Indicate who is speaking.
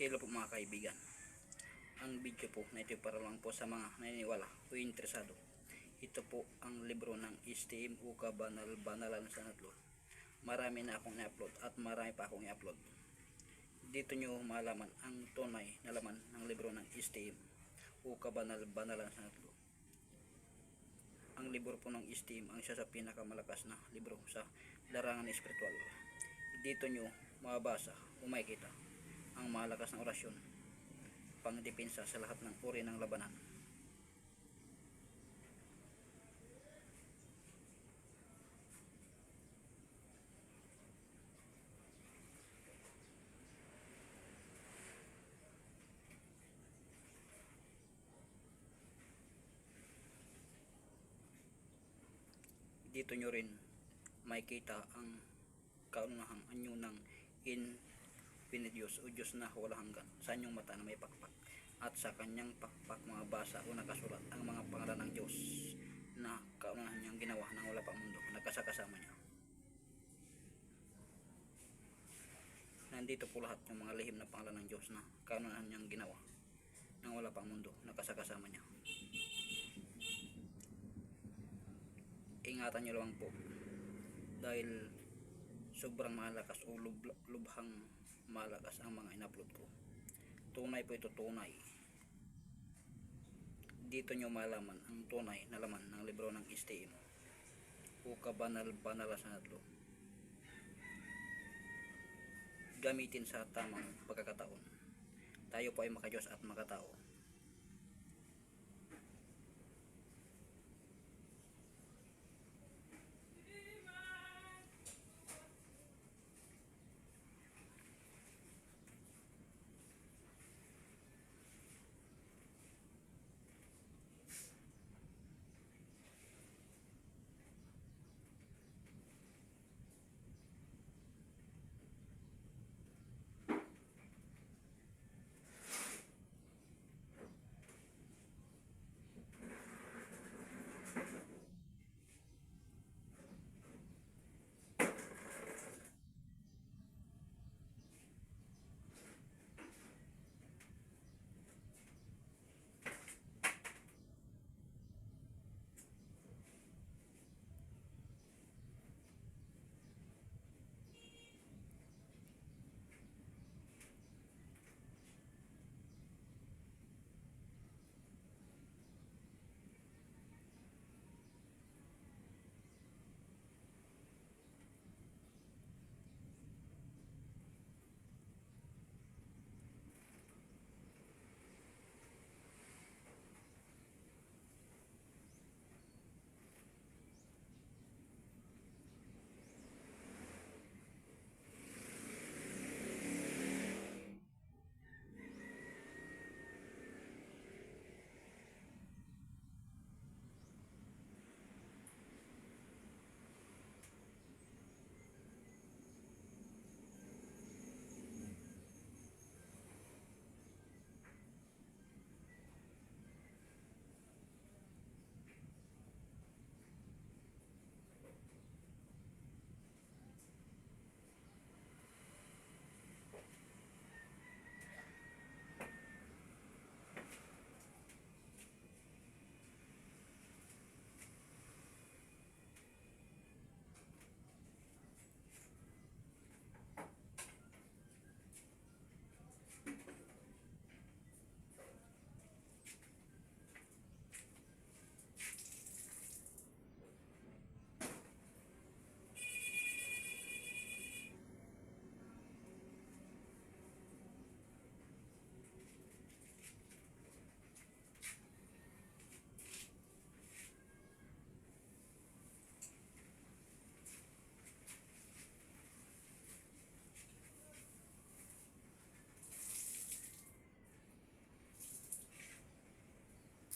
Speaker 1: Hello po mga kaibigan. Ang video po na ito para lang po sa mga naniniwala o interesado. Ito po ang libro ng STM o Kabanal-Banalan sa Natlon. Marami na akong i-upload at marami pa akong i-upload. Dito nyo malaman ang tunay na laman ng libro ng STM o Kabanal-Banalan sa Natlon. Ang libro po ng STM ang isa sa pinakamalakas na libro sa larangan espiritual. Dito nyo mababasa o makikita ang malakas na orasyon, pangdepensa sa lahat ng uri ng labanan. Dito nyo rin makikita ang kaunahang anyo ng Diyos o Diyos na walang hanggan sa inyong mata na may pakpak, at sa kanyang pakpak mabasa o nakasulat ang mga pangalan ng Diyos na kaunahan niyang ginawa ng wala pang mundo, nakasakasama niya. Nandito po lahat yung mga lihim na pangalan ng Diyos na kaunahan niyang ginawa ng wala pang mundo, nakasakasama niya. Ingatan nyo lang po dahil sobrang malakas o lubhang malakas ang mga in-upload ko. Tunay po ito, tunay. Dito nyo malaman ang tunay na laman ng libro ng STM o Kabanal-Banalan sa Natlon. Gamitin sa tamang pagkakataon. Tayo po ay makadiyos at makatao.